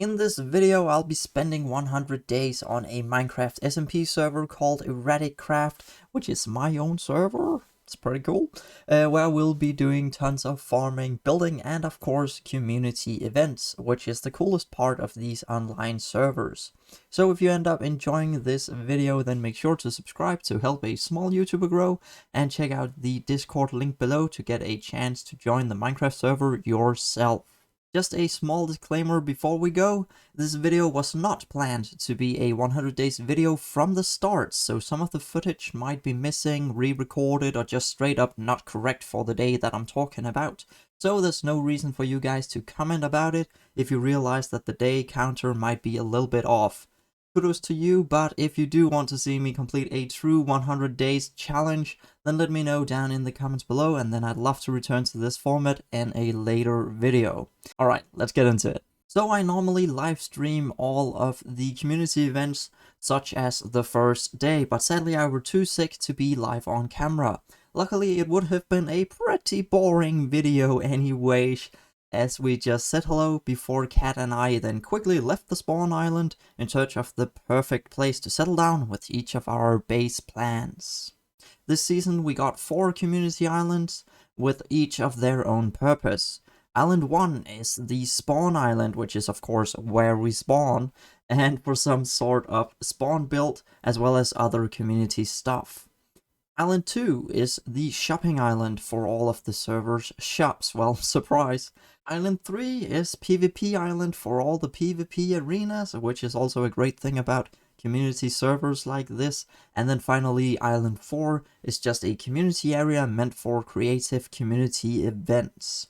In this video, I'll be spending 100 days on a Minecraft SMP server called ErraticCraft, which is my own server. It's pretty cool. Where we'll be doing tons of farming, building, and of course community events, which is the coolest part of these online servers. So if you end up enjoying this video, then make sure to subscribe to help a small YouTuber grow, and check out the Discord link below to get a chance to join the Minecraft server yourself. Just a small disclaimer before we go, this video was not planned to be a 100 days video from the start, so some of the footage might be missing, re-recorded, or just straight up not correct for the day that I'm talking about. So there's no reason for you guys to comment about it if you realize that the day counter might be a little bit off. Kudos to you, but if you do want to see me complete a true 100 days challenge, then let me know down in the comments below, and then I'd love to return to this format in a later video. Alright, let's get into it. So I normally live stream all of the community events, such as the first day, but sadly I were too sick to be live on camera. Luckily it would have been a pretty boring video anyway, as we just said hello before Cat and I then quickly left the spawn island in search of the perfect place to settle down with each of our base plans. This season we got 4 community islands with each of their own purpose. Island 1 is the spawn island, which is of course where we spawn, and for some sort of spawn build as well as other community stuff. Island 2 is the shopping island for all of the server's shops. Well, surprise. Island 3 is PvP island for all the PvP arenas, which is also a great thing about community servers like this. And then finally, Island 4 is just a community area meant for creative community events.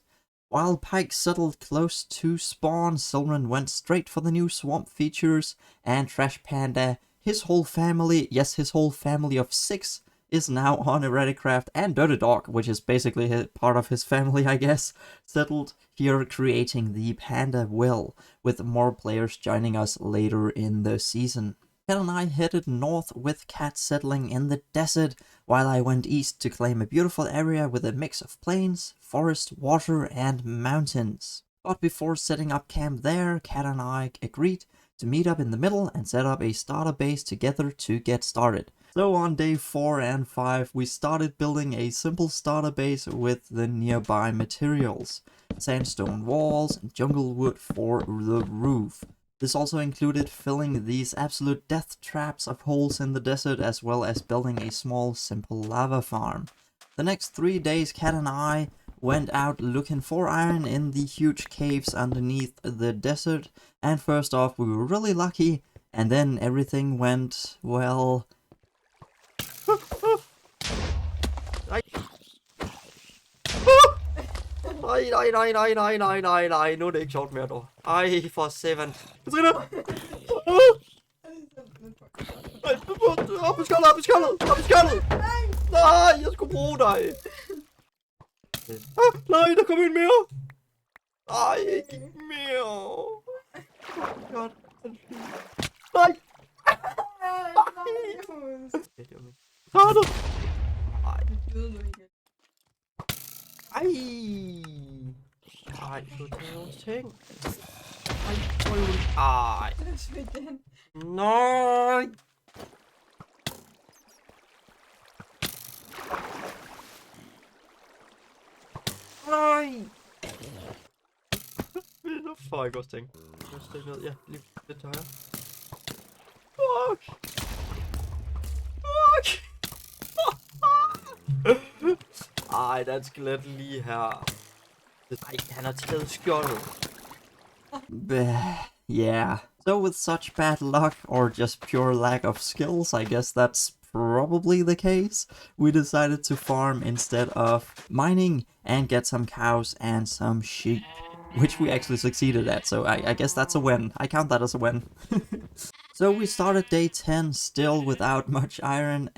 While Pike settled close to spawn, Silren went straight for the new swamp features, and Trash Panda, his whole family, yes, his whole family of 6, is now on ErraticCraft, and Dirty Dog, which is basically part of his family, I guess, settled here creating the Panda Will, with more players joining us later in the season. Cat and I headed north with Cat settling in the desert, while I went east to claim a beautiful area with a mix of plains, forest, water, and mountains. But before setting up camp there, Cat and I agreed to meet up in the middle and set up a starter base together to get started. So on day 4 and 5 we started building a simple starter base with the nearby materials. Sandstone walls and jungle wood for the roof. This also included filling these absolute death traps of holes in the desert, as well as building a small simple lava farm. The next 3 days Cat and I went out looking for iron in the huge caves underneath the desert, and first off we were really lucky, and then everything went, well... Nej, nu er det ikke sjovt mere dog. Ej, for seven. Katrine! Op i skjoldet! Nej, jeg skulle bruge dig! Nej, der kom en mere! Nej, ikke mere! Godt. Nej! Startet! Ej! Ej, du tager nogle ting. Ej, nej! Nej! Så får jeg også ting. Jeg stikker ned, ja, lige lidt til højre. Fuck! Fuck! Ej, der er et skelet lige her. Ej, han har taget skjoldet. Yeah. So with such bad luck, or just pure lack of skills, I guess that's probably the case, we decided to farm instead of mining and get some cows and some sheep, which we actually succeeded at, so I guess that's a win. I count that as a win. So we started day 10 still without much iron,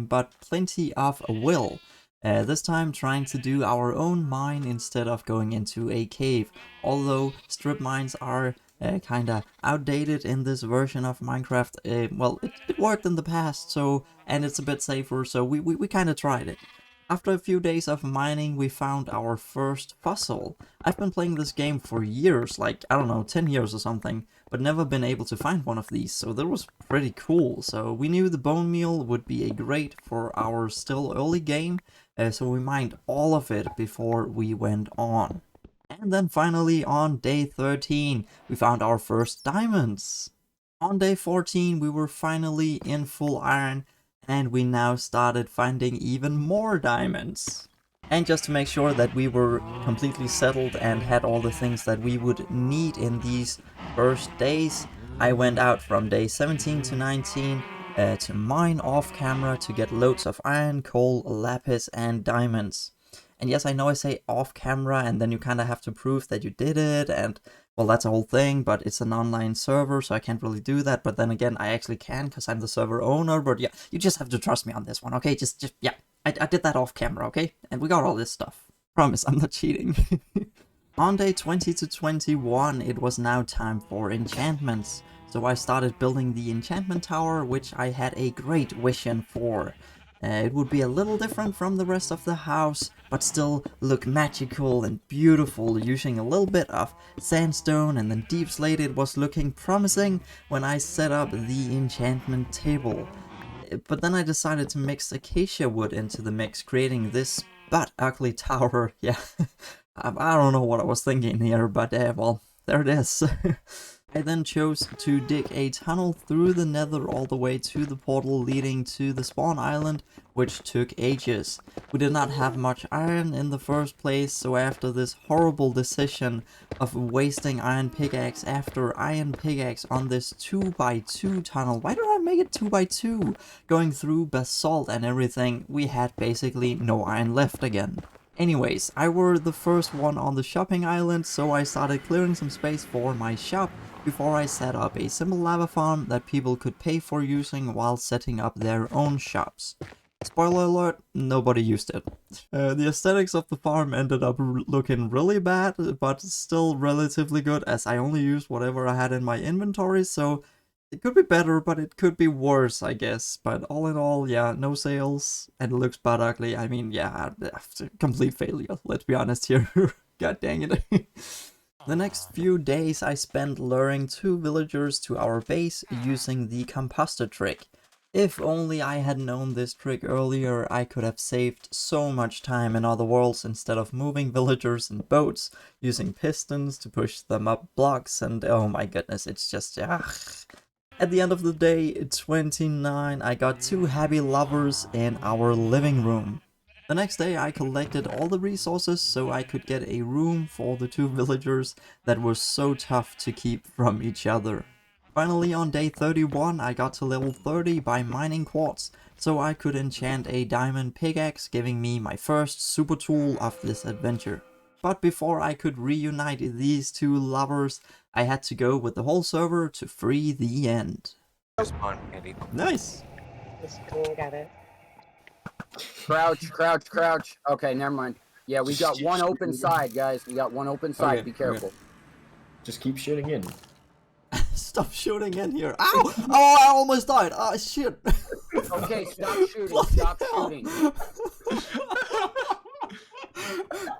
but plenty of will. This time trying to do our own mine instead of going into a cave, although strip mines are kinda outdated in this version of Minecraft. Well, it worked in the past, so, and it's a bit safer, so we kinda tried it. After a few days of mining, we found our first fossil. I've been playing this game for years, like, I don't know, 10 years or something, but never been able to find one of these, so that was pretty cool. So we knew the bone meal would be a great for our still early game, so we mined all of it before we went on. And then finally, on day 13, we found our first diamonds. On day 14, we were finally in full iron, and we now started finding even more diamonds. And just to make sure that we were completely settled and had all the things that we would need in these first days, I went out from day 17 to 19 to mine off camera to get loads of iron, coal, lapis, and diamonds. And yes, I know I say off camera, and then you kind of have to prove that you did it, and well, that's a whole thing, but it's an online server, so I can't really do that. But then again, I actually can, because I'm the server owner. But yeah, you just have to trust me on this one, okay? Yeah, I did that off camera, okay? And we got all this stuff. Promise, I'm not cheating. On day 20 to 21, it was now time for enchantments. So I started building the enchantment tower, which I had a great vision for. It would be a little different from the rest of the house, but still look magical and beautiful, using a little bit of sandstone and then deep slate. It was looking promising when I set up the enchantment table. But then I decided to mix acacia wood into the mix, creating this but ugly tower. Yeah, I don't know what I was thinking here, but well, there it is. I then chose to dig a tunnel through the nether all the way to the portal leading to the spawn island, which took ages. We did not have much iron in the first place, so after this horrible decision of wasting iron pickaxe after iron pickaxe on this 2x2 tunnel, why did I make it 2x2? Going through basalt and everything, we had basically no iron left again. Anyways, I were the first one on the shopping island, so I started clearing some space for my shop before I set up a simple lava farm that people could pay for using while setting up their own shops. Spoiler alert, nobody used it. The aesthetics of the farm ended up looking really bad, but still relatively good, as I only used whatever I had in my inventory, so it could be better, but it could be worse, I guess. But all in all, yeah, no sales, and it looks bad ugly. I mean, yeah, complete failure, let's be honest here. God dang it. The next few days I spent luring 2 villagers to our base using the composter trick. If only I had known this trick earlier, I could have saved so much time in other worlds instead of moving villagers in boats, using pistons to push them up blocks, and oh my goodness, it's just ugh. At the end of the day, 29, I got 2 happy lovers in our living room. The next day I collected all the resources so I could get a room for the 2 villagers that were so tough to keep from each other. Finally, on day 31 I got to level 30 by mining quartz, so I could enchant a diamond pickaxe, giving me my first super tool of this adventure. But before I could reunite these 2 lovers, I had to go with the whole server to free the end. Nice! I got it. Crouch, crouch, crouch. Okay, never mind. Yeah, we got one open side, guys. We got one open side. Okay, Be careful. okay. Just keep shooting in. Stop shooting in here. Ow! Oh, I almost died. Oh, shit. Okay, stop shooting. Stop shooting.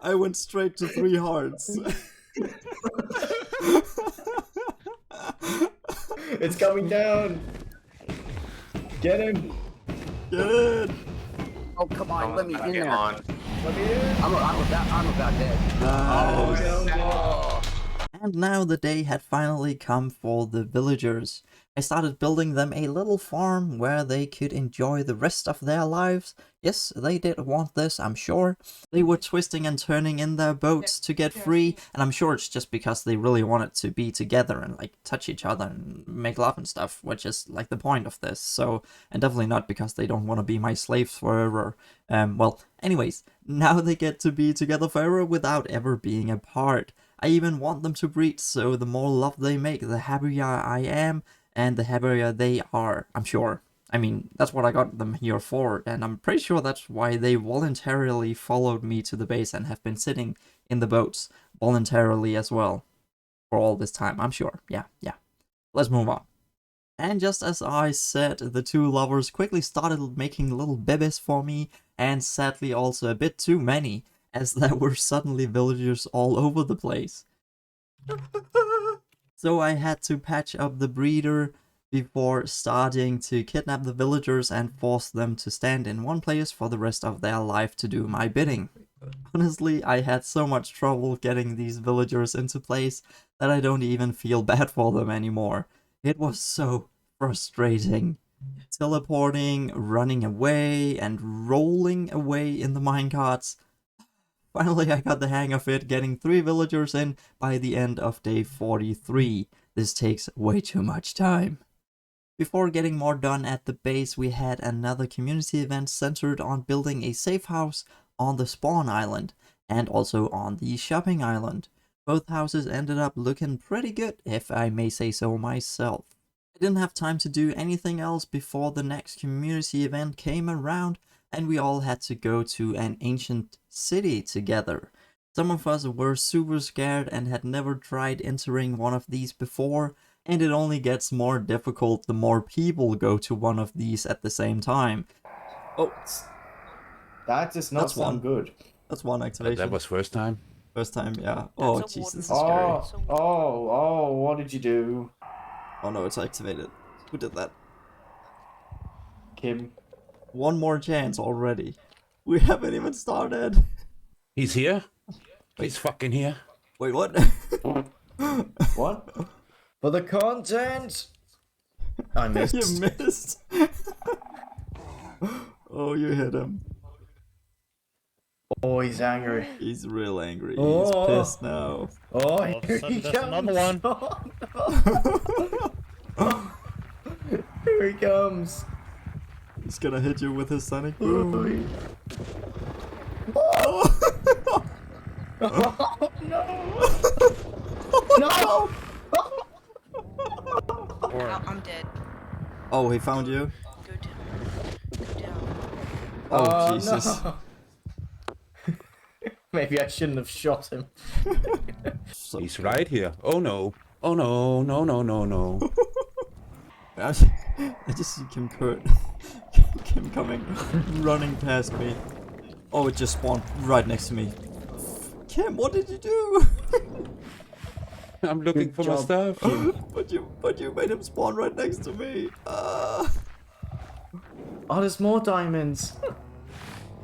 I went straight to 3 hearts. It's coming down. Get him. Get in. Oh, come on. Let me in there. Let me in. I'm about dead. Nice. Oh, no. And now the day had finally come for the villagers. I started building them a little farm where they could enjoy the rest of their lives. Yes, they did want this, I'm sure. They were twisting and turning in their boats to get free, and I'm sure it's just because they really wanted to be together and like touch each other and make love and stuff, which is like the point of this. So, and definitely not because they don't want to be my slaves forever. Well, anyways, now they get to be together forever without ever being apart. I even want them to breed, so the more love they make, the happier I am, and the happier they are, I'm sure. I mean, that's what I got them here for, and I'm pretty sure that's why they voluntarily followed me to the base and have been sitting in the boats voluntarily as well for all this time, I'm sure. Yeah. Let's move on. And just as I said, the two lovers quickly started making little babies for me, and sadly also a bit too many, as there were suddenly villagers all over the place. So I had to patch up the breeder before starting to kidnap the villagers and force them to stand in one place for the rest of their life to do my bidding. Honestly, I had so much trouble getting these villagers into place that I don't even feel bad for them anymore. It was so frustrating. Teleporting, running away, and rolling away in the minecarts. Finally, I got the hang of it, getting 3 villagers in by the end of day 43. This takes way too much time. Before getting more done at the base, we had another community event centered on building a safe house on the spawn island and also on the shopping island. Both houses ended up looking pretty good, if I may say so myself. I didn't have time to do anything else before the next community event came around, and we all had to go to an ancient city together. Some of us were super scared and had never tried entering one of these before, and it only gets more difficult the more people go to one of these at the same time. Oh, That does not That's one. sound good. that's one activation. That was first time. First time, yeah. Oh, That's a Jesus, this is warden. scary. Oh, what did you do? Oh no, it's activated. Who did that? Kim. One more chance already. We haven't even started. He's here. He's fucking here. Wait, what? What? For the content? I missed. You missed. Oh, you hit him. Oh, he's angry. He's real angry. Oh. He's pissed now. Oh, All of a here sudden he there's comes. another one. Here he comes. He's gonna hit you with his sonic Oh, boom. Oh. no! No! I'm dead. Oh, he found you? Go down. Go down. Oh, Jesus. No. Maybe I shouldn't have shot him. So, He's right here. Oh no. Oh no. No, no, no, no. I just see Kim Kurt. Kim coming, running past me. Oh, it just spawned right next to me. Kim, what did you do? I'm looking Good for my job. stuff. but you made him spawn right next to me. Oh, there's more diamonds.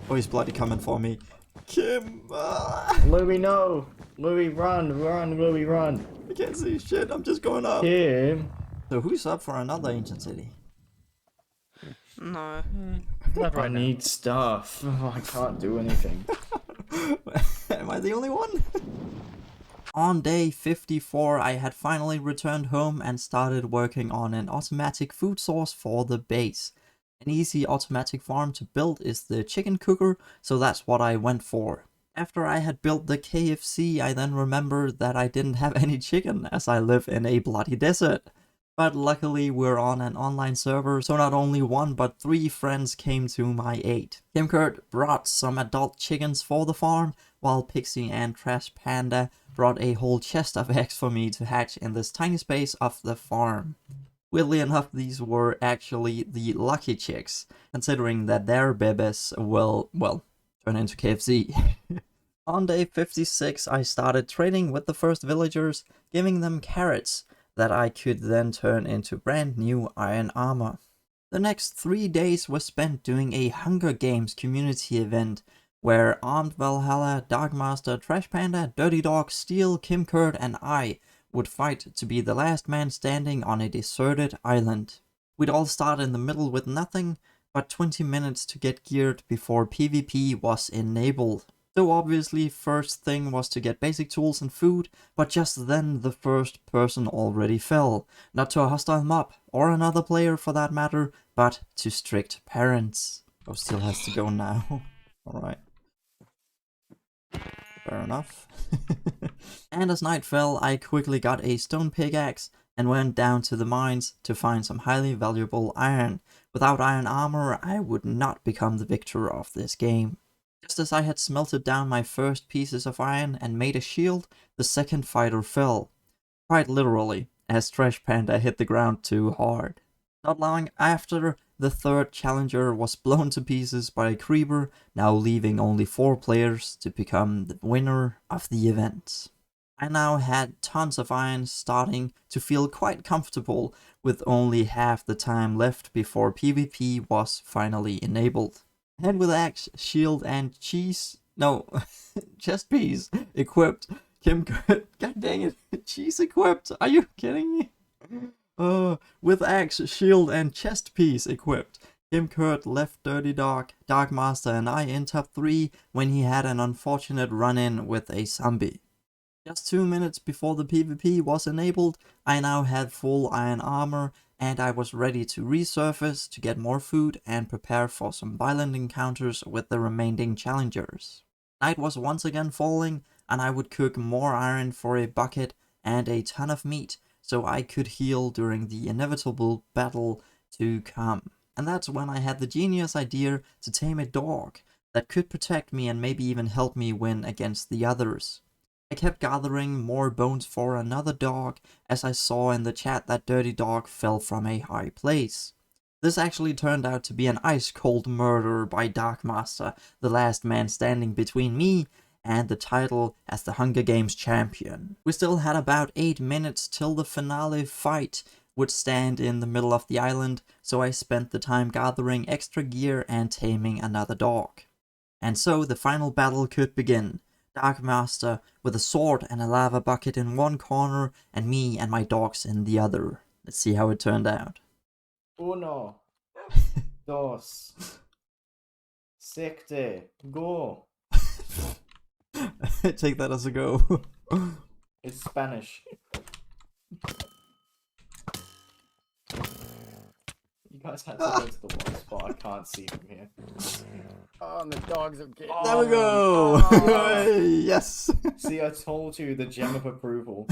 Oh, he's bloody coming for me. Kim, Louis, no. Louis, run, Louis, run. I can't see shit. I'm just going up. Kim. So who's up for another ancient city? No. Not I right now. need stuff. Oh, I can't do anything. Am I the only one? On day 54, I had finally returned home and started working on an automatic food source for the base. An easy automatic farm to build is the chicken cooker, so that's what I went for. After I had built the KFC, I then remembered that I didn't have any chicken as I live in a bloody desert. But luckily we're on an online server, so not only 1 but 3 friends came to my aid. Kim Kurt brought some adult chickens for the farm, while Pixie and Trash Panda brought a whole chest of eggs for me to hatch in this tiny space of the farm. Weirdly enough, these were actually the lucky chicks, considering that their babies will, well, turn into KFC. On day 56, I started trading with the first villagers, giving them carrots that I could then turn into brand new iron armor. The next 3 days were spent doing a Hunger Games community event, where Armed Valhalla, Darkmaster, Trash Panda, Dirty Dog, Steel, Kim Kurt and I would fight to be the last man standing on a deserted island. We'd all start in the middle with nothing, but 20 minutes to get geared before PvP was enabled. So obviously first thing was to get basic tools and food, but just then the first person already fell. Not to a hostile mob, or another player for that matter, but to strict parents. Oh, still has to go now. Alright. Fair enough. And as night fell, I quickly got a stone pickaxe and went down to the mines to find some highly valuable iron. Without iron armor, I would not become the victor of this game. Just as I had smelted down my first pieces of iron and made a shield, the second fighter fell. Quite literally, as Trash Panda hit the ground too hard. Not long after, the third challenger was blown to pieces by a creeper, now leaving only 4 players to become the winner of the event. I now had tons of iron, starting to feel quite comfortable with only half the time left before PvP was finally enabled. And with axe, shield and chest piece equipped, Kim could, god dang it, cheese equipped, are you kidding me? With axe, shield and chest piece equipped, Kim Kurt left Dirty Dog, Dark Master and I in top 3 when he had an unfortunate run-in with a zombie. Just 2 minutes before the PvP was enabled, I now had full iron armor and I was ready to resurface to get more food and prepare for some violent encounters with the remaining challengers. Night was once again falling and I would cook more iron for a bucket and a ton of meat so I could heal during the inevitable battle to come. And that's when I had the genius idea to tame a dog that could protect me and maybe even help me win against the others. I kept gathering more bones for another dog, as I saw in the chat that Dirty Dog fell from a high place. This actually turned out to be an ice-cold murder by Dark Master, the last man standing between me and the title as the Hunger Games champion. We still had about 8 minutes till the finale fight would stand in the middle of the island, so I spent the time gathering extra gear and taming another dog. And so the final battle could begin. Dark Master with a sword and a lava bucket in one corner, and me and my dogs in the other. Let's see how it turned out. Uno, dos, siete, go. Take that as a go. It's Spanish. You guys had to go to the one spot I can't see from here. Oh, and the dogs are getting... There we go! Oh. Yes! See, I told you, the gem of approval.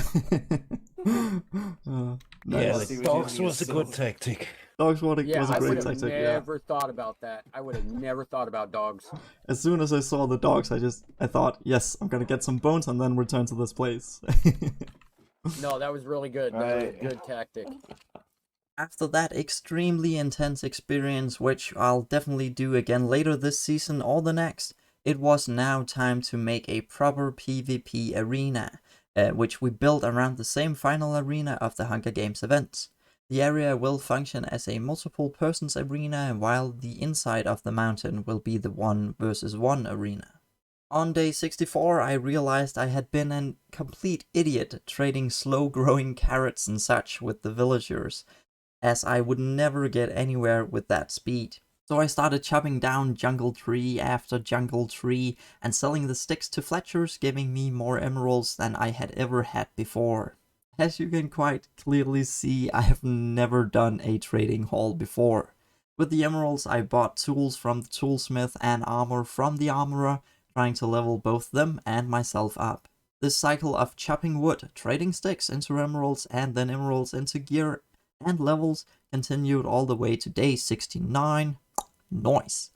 Yeah, Nice. the dogs was a good tactic. Dogs was Yeah, a I great would have tactic, yeah. never thought about that. I would have never thought about dogs. As soon as I saw the dogs, I thought, yes, I'm gonna get some bones and then return to this place. No, that was really good. That was Right. a good tactic. After that extremely intense experience, which I'll definitely do again later this season or the next, it was now time to make a proper PvP arena, which we built around the same final arena of the Hunger Games event. The area will function as a multiple persons arena, while the inside of the mountain will be the 1 versus 1 arena. On day 64, I realized I had been a complete idiot trading slow-growing carrots and such with the villagers, as I would never get anywhere with that speed. So I started chopping down jungle tree after jungle tree and selling the sticks to Fletchers, giving me more emeralds than I had ever had before. As you can quite clearly see, I have never done a trading haul before. With the emeralds, I bought tools from the toolsmith and armor from the armorer, trying to level both them and myself up. This cycle of chopping wood, trading sticks into emeralds, and then emeralds into gear and levels continued all the way to day 69, nice,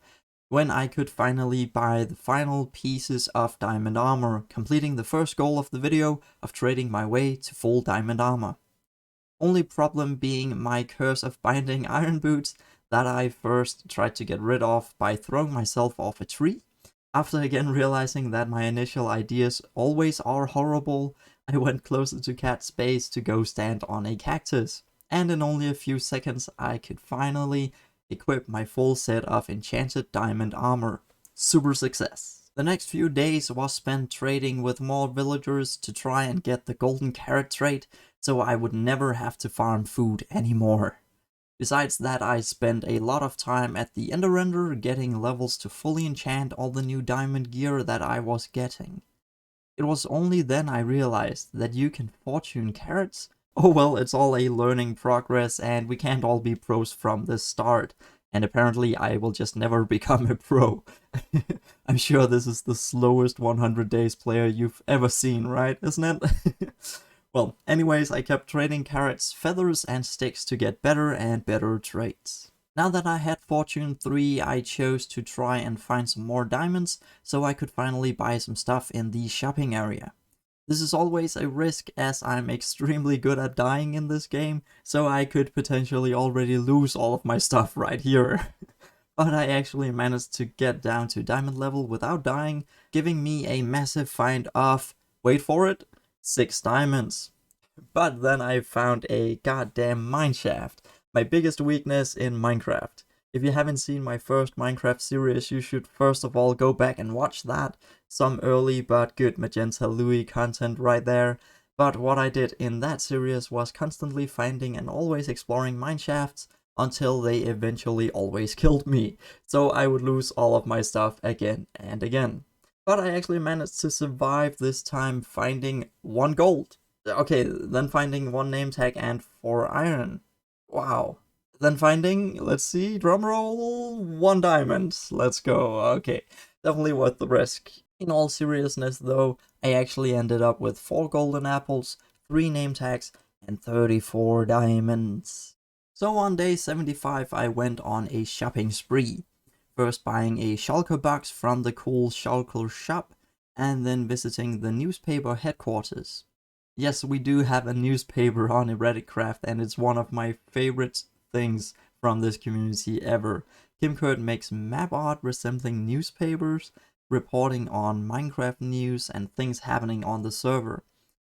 when I could finally buy the final pieces of diamond armor, completing the first goal of the video of trading my way to full diamond armor. Only problem being my curse of binding iron boots that I first tried to get rid of by throwing myself off a tree. After again realizing that my initial ideas always are horrible, I went closer to Cat's base to go stand on a cactus. And in only a few seconds I could finally equip my full set of enchanted diamond armor. Super success. The next few days was spent trading with more villagers to try and get the golden carrot trait, so I would never have to farm food anymore. Besides that, I spent a lot of time at the Ender Render getting levels to fully enchant all the new diamond gear that I was getting. It was only then I realized that you can fortune carrots. Oh well, it's all a learning progress and we can't all be pros from the start. And apparently I will just never become a pro. I'm sure this is the slowest 100 days player you've ever seen, right? Isn't it? Well, anyways, I kept trading carrots, feathers and sticks to get better and better traits. Now that I had Fortune 3, I chose to try and find some more diamonds so I could finally buy some stuff in the shopping area. This is always a risk as I'm extremely good at dying in this game, so I could potentially already lose all of my stuff right here. But I actually managed to get down to diamond level without dying, giving me a massive find of, wait for it, 6 diamonds. But then I found a goddamn mineshaft, my biggest weakness in Minecraft. If you haven't seen my first Minecraft series, you should first of all go back and watch that. Some early but good MagentaLewi content right there. But what I did in that series was constantly finding and always exploring mineshafts until they eventually always killed me. So I would lose all of my stuff again and again. But I actually managed to survive this time, finding 1 gold. Okay, then finding 1 name tag and 4 iron. Wow. Then finding, let's see, drumroll, 1 diamond. Let's go. Okay, definitely worth the risk. In all seriousness though, I actually ended up with 4 golden apples, 3 name tags, and 34 diamonds. So on day 75 I went on a shopping spree. First buying a shulker box from the cool shulker shop, and then visiting the newspaper headquarters. Yes, we do have a newspaper on ErraticCraft, and it's one of my favorite things from this community ever. Kim Kurt makes map art resembling newspapers, reporting on Minecraft news and things happening on the server.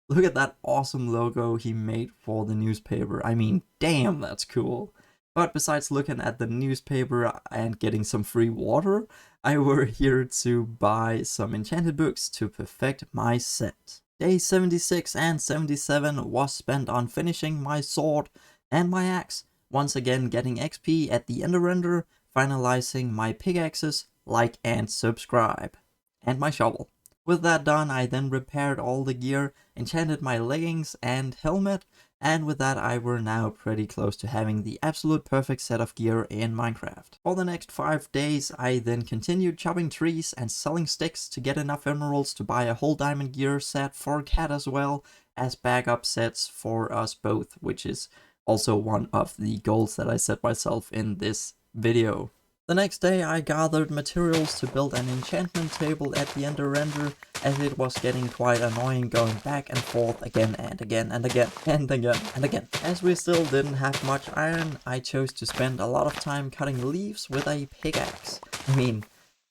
Look at that awesome logo he made for the newspaper. I mean, damn, that's cool. But besides looking at the newspaper and getting some free water, I were here to buy some enchanted books to perfect my set. Day 76 and 77 was spent on finishing my sword and my axe, once again getting XP at the ender render, finalizing my pickaxes, like and subscribe, and my shovel. With that done, I then repaired all the gear, enchanted my leggings and helmet, and with that I were now pretty close to having the absolute perfect set of gear in Minecraft. For the next 5 days I then continued chopping trees and selling sticks to get enough emeralds to buy a whole diamond gear set for Cat as well as backup sets for us both, which is also one of the goals that I set myself in this video. The next day I gathered materials to build an enchantment table at the ender render, as it was getting quite annoying going back and forth again and again and again and again and again. As we still didn't have much iron, I chose to spend a lot of time cutting leaves with a pickaxe. I mean,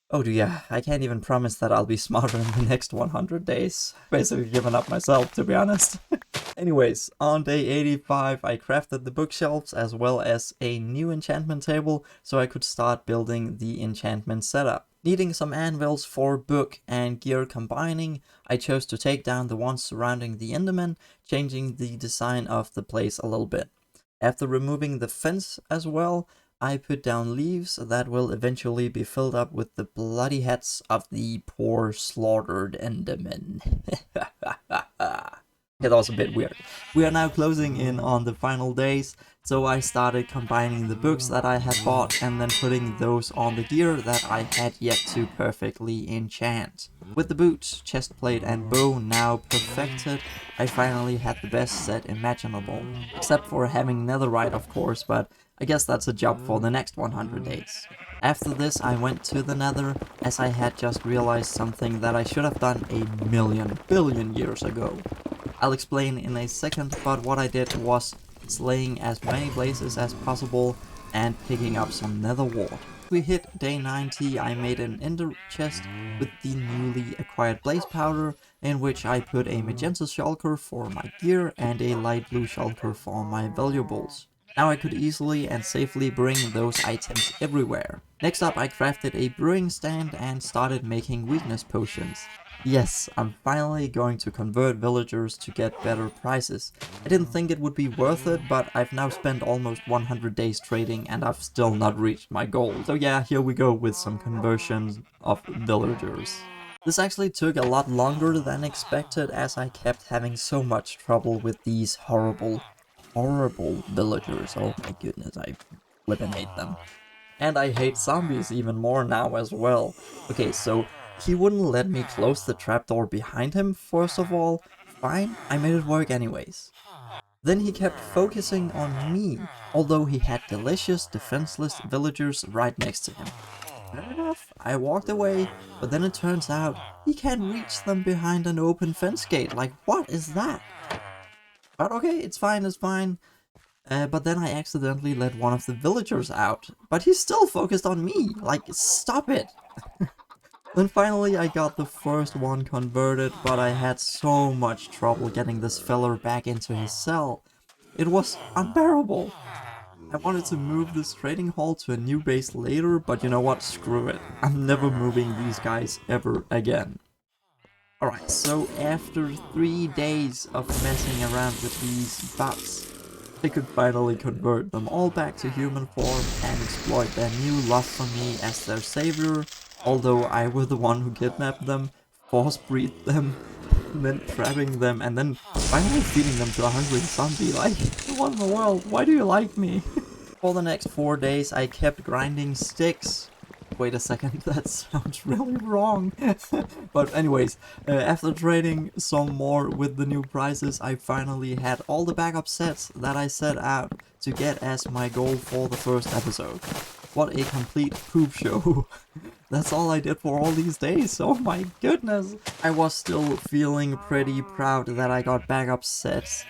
oh yeah, I can't even promise that I'll be smarter in the next 100 days. Basically given up myself, to be honest. Anyways, on day 85 I crafted the bookshelves as well as a new enchantment table so I could start building the enchantment setup. Needing some anvils for book and gear combining, I chose to take down the ones surrounding the Enderman, changing the design of the place a little bit. After removing the fence as well, I put down leaves that will eventually be filled up with the bloody heads of the poor slaughtered Endermen. Yeah, that was a bit weird. We are now closing in on the final days, so I started combining the books that I had bought and then putting those on the gear that I had yet to perfectly enchant. With the boots, chestplate and bow now perfected, I finally had the best set imaginable. Except for having netherite of course, but I guess that's a job for the next 100 days. After this I went to the nether, as I had just realized something that I should have done a billion years ago. I'll explain in a second, but what I did was slaying as many blazes as possible and picking up some nether wart. We hit day 90, I made an ender chest with the newly acquired blaze powder, in which I put a magenta shulker for my gear and a light blue shulker for my valuables. Now I could easily and safely bring those items everywhere. Next up I crafted a brewing stand and started making weakness potions. Yes, I'm finally going to convert villagers to get better prices. I didn't think it would be worth it, but I've now spent almost 100 days trading and I've still not reached my goal. So yeah, here we go with some conversions of villagers. This actually took a lot longer than expected, as I kept having so much trouble with these horrible villagers. Oh my goodness, I flippin' hate them. And I hate zombies even more now as well. Okay, so he wouldn't let me close the trapdoor behind him, first of all. Fine, I made it work anyways. Then he kept focusing on me, although he had delicious, defenseless villagers right next to him. Fair enough, I walked away, but then it turns out he can't reach them behind an open fence gate. Like, what is that? But okay, it's fine, it's fine. But then I accidentally let one of the villagers out. But he's still focused on me. Like, stop it. Then finally I got the first one converted, but I had so much trouble getting this feller back into his cell. It was unbearable. I wanted to move this trading hall to a new base later, but you know what, screw it. I'm never moving these guys ever again. Alright, so after 3 days of messing around with these bots, I could finally convert them all back to human form and exploit their new love for me as their savior, although I was the one who kidnapped them, force breed them, and then trapping them, and then finally feeding them to a hungry zombie. Like, what in the world? Why do you like me? For the next 4 days I kept grinding sticks. Wait a second, that sounds really wrong. But anyways, after trading some more with the new prices, I finally had all the backup sets that I set out to get as my goal for the first episode. What a complete poop show. That's all I did for all these days, oh my goodness. I was still feeling pretty proud that I got backup sets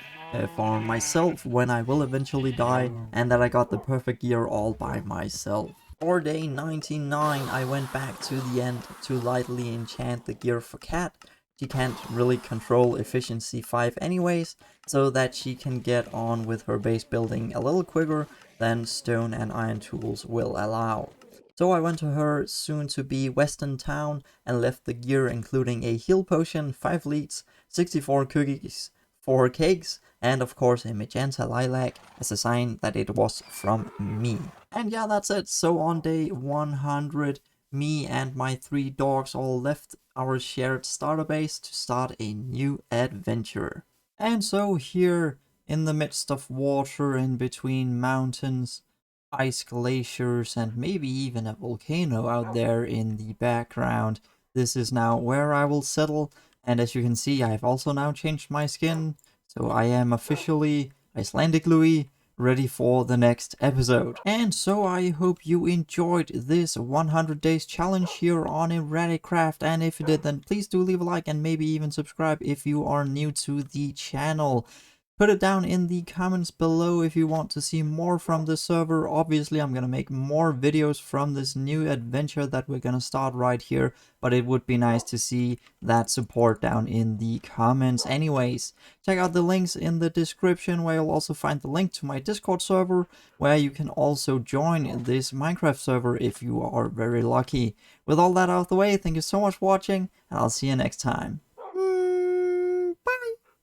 for myself when I will eventually die, and that I got the perfect gear all by myself. For day 99 I went back to the end to lightly enchant the gear for Cat. She can't really control efficiency 5 anyways, so that she can get on with her base building a little quicker than stone and iron tools will allow. So I went to her soon to be Western Town and left the gear including a heal potion, 5 leads, 64 cookies, 4 cakes, and of course a magenta lilac as a sign that it was from me. And yeah, that's it. So on day 100, me and my 3 dogs all left our shared starter base to start a new adventure. And so here, in the midst of water, in between mountains, ice glaciers, and maybe even a volcano out there in the background, this is now where I will settle. And as you can see, I've also now changed my skin, so I am officially ErraticLewi, ready for the next episode. And so I hope you enjoyed this 100 days challenge here on ErraticCraft, and if you did, then please do leave a like and maybe even subscribe if you are new to the channel. Put it down in the comments below if you want to see more from the server. Obviously, I'm gonna make more videos from this new adventure that we're gonna start right here, but it would be nice to see that support down in the comments anyways. Check out the links in the description, where you'll also find the link to my Discord server, where you can also join this Minecraft server if you are very lucky. With all that out of the way, thank you so much for watching, and I'll see you next time.